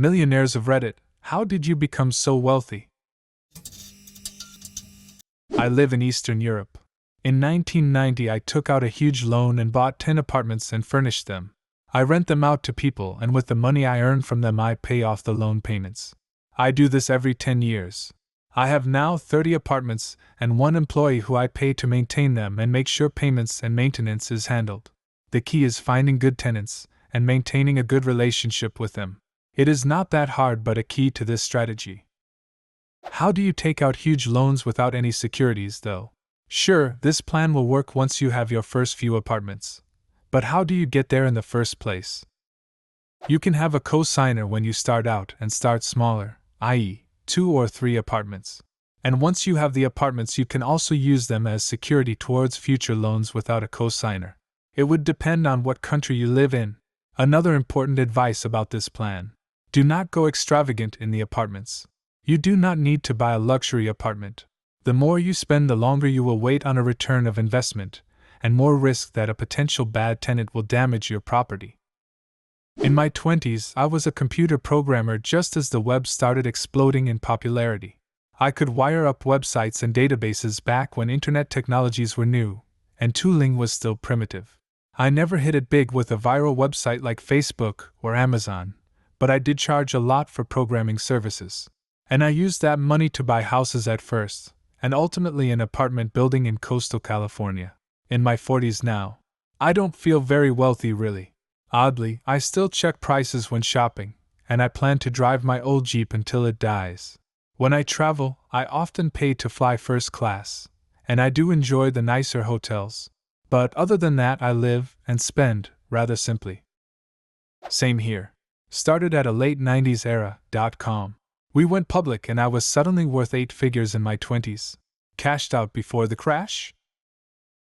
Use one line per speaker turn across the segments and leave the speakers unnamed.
Millionaires of Reddit, how did you become so wealthy? I live in Eastern Europe. In 1990, I took out a huge loan and bought 10 apartments and furnished them. I rent them out to people, and with the money I earn from them, I pay off the loan payments. I do this every 10 years. I have now 30 apartments and one employee who I pay to maintain them and make sure payments and maintenance is handled. The key is finding good tenants and maintaining a good relationship with them. It is not that hard, but a key to this strategy. How do you take out huge loans without any securities, though? Sure, this plan will work once you have your first few apartments. But how do you get there in the first place? You can have a co-signer when you start out and start smaller, i.e., 2 or 3 apartments. And once you have the apartments, you can also use them as security towards future loans without a co-signer. It would depend on what country you live in. Another important advice about this plan: do not go extravagant in the apartments. You do not need to buy a luxury apartment. The more you spend, the longer you will wait on a return of investment, and more risk that a potential bad tenant will damage your property. In my 20s, I was a computer programmer just as the web started exploding in popularity. I could wire up websites and databases back when internet technologies were new, and tooling was still primitive. I never hit it big with a viral website like Facebook or Amazon, but I did charge a lot for programming services. And I used that money to buy houses at first, and ultimately an apartment building in coastal California. In my 40s now, I don't feel very wealthy really. Oddly, I still check prices when shopping, and I plan to drive my old Jeep until it dies. When I travel, I often pay to fly first class, and I do enjoy the nicer hotels. But other than that, I live and spend rather simply. Same here. Started at a late 90s era.com. We went public and I was suddenly worth 8 figures in my 20s. Cashed out before the crash?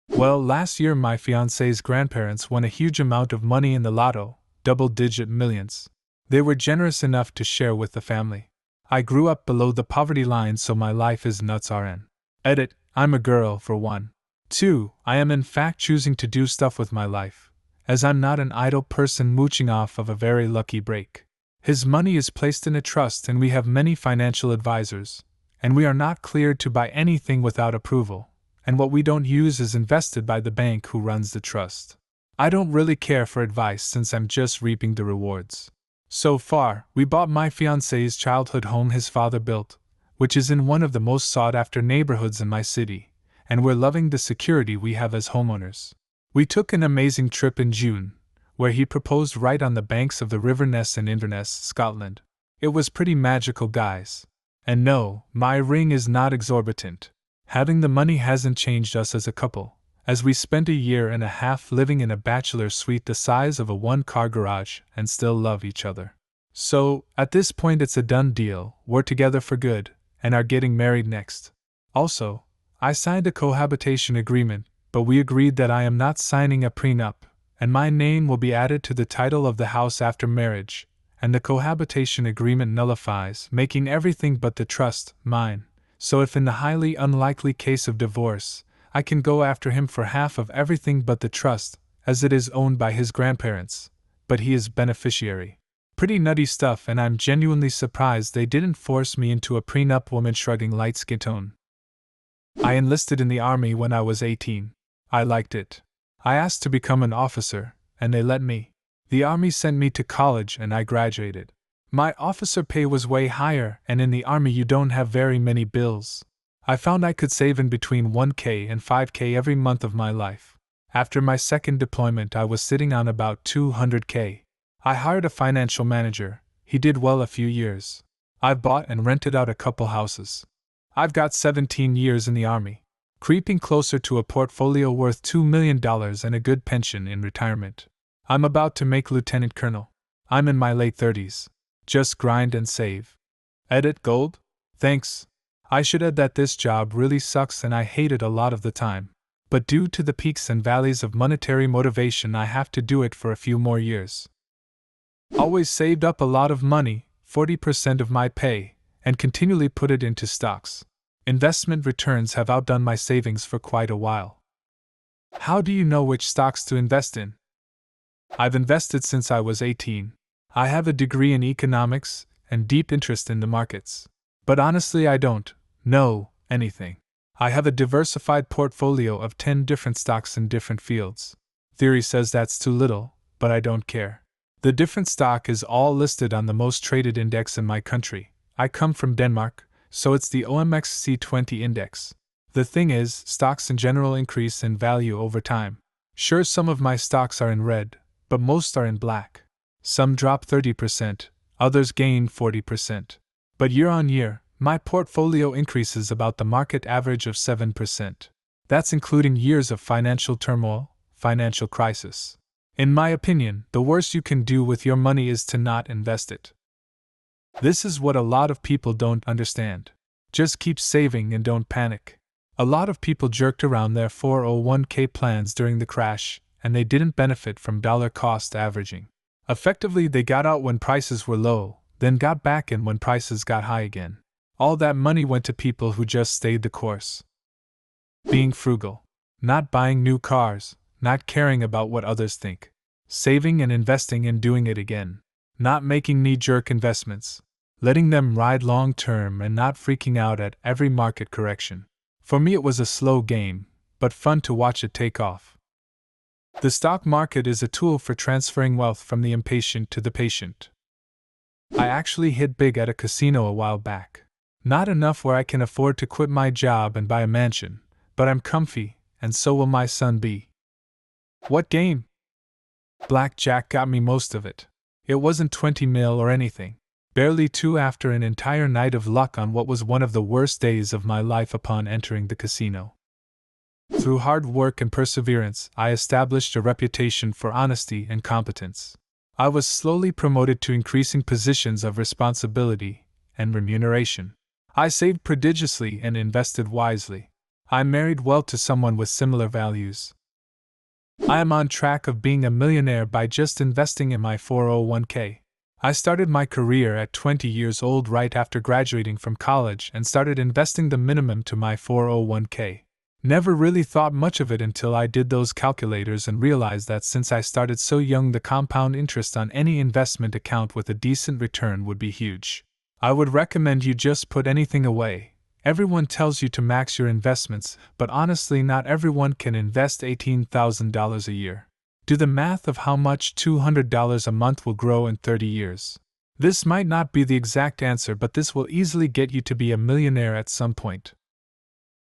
Well, last year my fiancé's grandparents won a huge amount of money in the lotto, double-digit millions. They were generous enough to share with the family. I grew up below the poverty line, so my life is nuts RN. Edit, I'm a girl for one. 2, I am in fact choosing to do stuff with my life, as I'm not an idle person mooching off of a very lucky break. His money is placed in a trust and we have many financial advisors, and we are not cleared to buy anything without approval, and what we don't use is invested by the bank who runs the trust. I don't really care for advice since I'm just reaping the rewards. So far, we bought my fiancé's childhood home his father built, which is in one of the most sought-after neighborhoods in my city, and we're loving the security we have as homeowners. We took an amazing trip in June, where he proposed right on the banks of the River Ness in Inverness, Scotland. It was pretty magical, guys. And no, my ring is not exorbitant. Having the money hasn't changed us as a couple, as we spent a year and a half living in a bachelor suite the size of a one-car garage and still love each other. So, at this point it's a done deal, we're together for good, and are getting married next. Also, I signed a cohabitation agreement, but we agreed that I am not signing a prenup, and my name will be added to the title of the house after marriage, and the cohabitation agreement nullifies, making everything but the trust mine. So if in the highly unlikely case of divorce, I can go after him for half of everything but the trust, as it is owned by his grandparents, but he is beneficiary. Pretty nutty stuff, and I'm genuinely surprised they didn't force me into a prenup. Woman shrugging, light skin tone. I enlisted in the army when I was 18. I liked it. I asked to become an officer, and they let me. The army sent me to college and I graduated. My officer pay was way higher, and in the army you don't have very many bills. I found I could save in between 1K and 5K every month of my life. After my second deployment I was sitting on about 200K. I hired a financial manager. He did well a few years. I've bought and rented out a couple houses. I've got 17 years in the army, creeping closer to a portfolio worth $2 million and a good pension in retirement. I'm about to make lieutenant colonel. I'm in my late 30s. Just grind and save. Edit gold? Thanks. I should add that this job really sucks and I hate it a lot of the time. But due to the peaks and valleys of monetary motivation, I have to do it for a few more years. Always saved up a lot of money, 40% of my pay, and continually put it into stocks. Investment returns have outdone my savings for quite a while. How do you know which stocks to invest in? I've invested since I was 18. I have a degree in economics and deep interest in the markets. But honestly, I don't know anything. I have a diversified portfolio of 10 different stocks in different fields. Theory says that's too little, but I don't care. The different stock is all listed on the most traded index in my country. I come from Denmark, so it's the OMXC20 index. The thing is, stocks in general increase in value over time. Sure, some of my stocks are in red, but most are in black. Some drop 30%, others gain 40%. But year on year, my portfolio increases about the market average of 7%. That's including years of financial turmoil, financial crisis. In my opinion, the worst you can do with your money is to not invest it. This is what a lot of people don't understand. Just keep saving and don't panic. A lot of people jerked around their 401k plans during the crash, and they didn't benefit from dollar cost averaging. Effectively, they got out when prices were low, then got back in when prices got high again. All that money went to people who just stayed the course. Being frugal. Not buying new cars, not caring about what others think. Saving and investing and doing it again. Not making knee-jerk investments. Letting them ride long-term and not freaking out at every market correction. For me, it was a slow game, but fun to watch it take off. The stock market is a tool for transferring wealth from the impatient to the patient. I actually hit big at a casino a while back. Not enough where I can afford to quit my job and buy a mansion, but I'm comfy, and so will my son be. What game? Blackjack got me most of it. It wasn't 20 mil or anything. Barely 2 after an entire night of luck on what was one of the worst days of my life upon entering the casino. Through hard work and perseverance, I established a reputation for honesty and competence. I was slowly promoted to increasing positions of responsibility and remuneration. I saved prodigiously and invested wisely. I married well to someone with similar values. I am on track of being a millionaire by just investing in my 401k. I started my career at 20 years old right after graduating from college and started investing the minimum to my 401k. Never really thought much of it until I did those calculators and realized that since I started so young, the compound interest on any investment account with a decent return would be huge. I would recommend you just put anything away. Everyone tells you to max your investments, but honestly, not everyone can invest $18,000 a year. Do the math of how much $200 a month will grow in 30 years. This might not be the exact answer, but this will easily get you to be a millionaire at some point.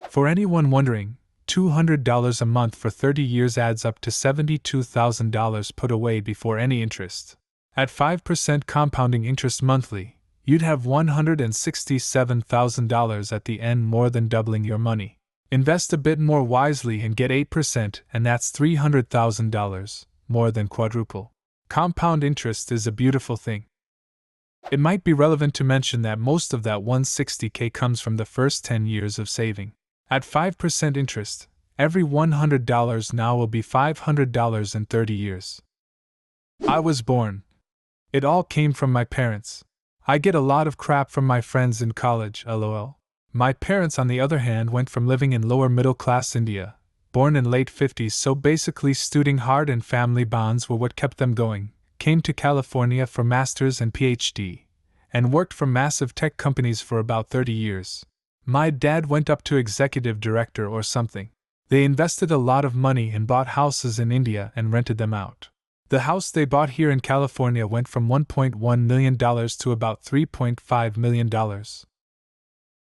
For anyone wondering, $200 a month for 30 years adds up to $72,000 put away before any interest. At 5% compounding interest monthly, you'd have $167,000 at the end, more than doubling your money. Invest a bit more wisely and get 8%, and that's $300,000, more than quadruple. Compound interest is a beautiful thing. It might be relevant to mention that most of that $160K comes from the first 10 years of saving. At 5% interest, every $100 now will be $500 in 30 years. I was born. It all came from my parents. I get a lot of crap from my friends in college, lol. My parents, on the other hand, went from living in lower middle class India, born in late 50s, so basically studying hard and family bonds were what kept them going, came to California for masters and PhD, and worked for massive tech companies for about 30 years. My dad went up to executive director or something. They invested a lot of money and bought houses in India and rented them out. The house they bought here in California went from $1.1 million to about $3.5 million.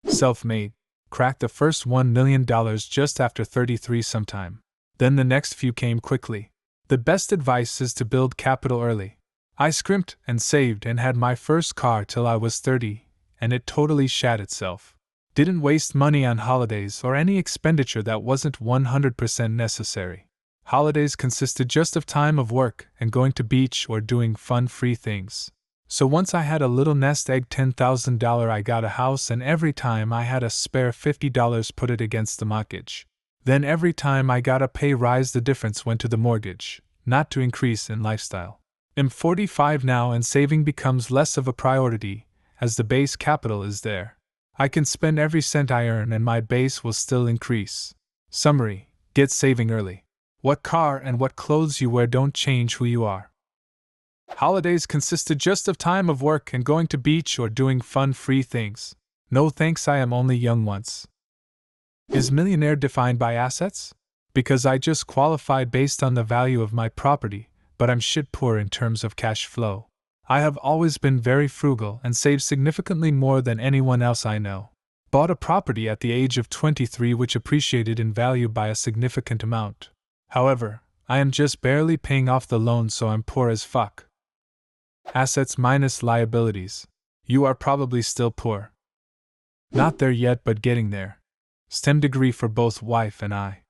Self-made. Cracked the first $1 million just after 33 sometime. Then the next few came quickly. The best advice is to build capital early. I scrimped and saved and had my first car till I was 30, and it totally shat itself. Didn't waste money on holidays or any expenditure that wasn't 100% necessary. Holidays consisted just of time of work and going to beach or doing fun-free things. So once I had a little nest egg $10,000, I got a house, and every time I had a spare $50 put it against the mortgage. Then every time I got a pay rise, the difference went to the mortgage, not to increase in lifestyle. I'm 45 now and saving becomes less of a priority, as the base capital is there. I can spend every cent I earn and my base will still increase. Summary: get saving early. What car and what clothes you wear don't change who you are. Holidays consisted just of time of work and going to beach or doing fun free things. No thanks, I am only young once. Is millionaire defined by assets? Because I just qualified based on the value of my property, but I'm shit poor in terms of cash flow. I have always been very frugal and saved significantly more than anyone else I know. Bought a property at the age of 23 which appreciated in value by a significant amount. However, I am just barely paying off the loan, so I'm poor as fuck. Assets minus liabilities. You are probably still poor. Not there yet, but getting there. STEM degree for both wife and I.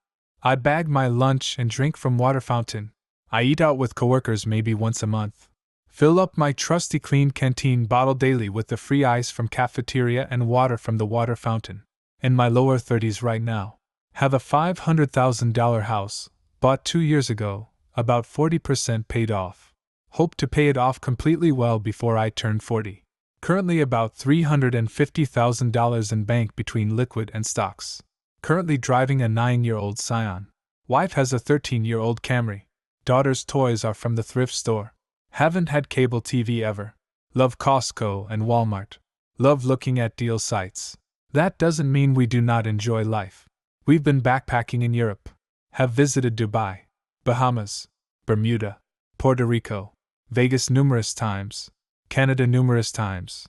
I bag my lunch and drink from water fountain. I eat out with coworkers maybe once a month. Fill up my trusty clean canteen bottle daily with the free ice from cafeteria and water from the water fountain. In my lower 30s right now. Have a $500,000 house, bought 2 years ago, about 40% paid off. Hope to pay it off completely well before I turn 40. Currently about $350,000 in bank between liquid and stocks. Currently driving a 9-year-old Scion. Wife has a 13-year-old Camry. Daughter's toys are from the thrift store. Haven't had cable TV ever. Love Costco and Walmart. Love looking at deal sites. That doesn't mean we do not enjoy life. We've been backpacking in Europe. Have visited Dubai, Bahamas, Bermuda, Puerto Rico, Vegas numerous times, Canada numerous times.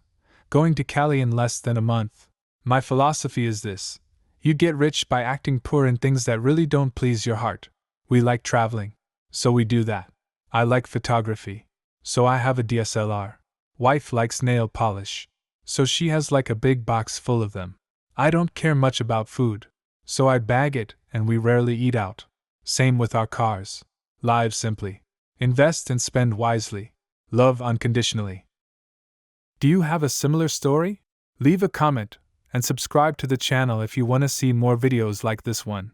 Going to Cali in less than a month. My philosophy is this: you get rich by acting poor in things that really don't please your heart. We like traveling, so we do that. I like photography, so I have a DSLR. Wife likes nail polish, so she has like a big box full of them. I don't care much about food, so I bag it and we rarely eat out. Same with our cars. Live simply. Invest and spend wisely. Love unconditionally. Do you have a similar story? Leave a comment and subscribe to the channel if you want to see more videos like this one.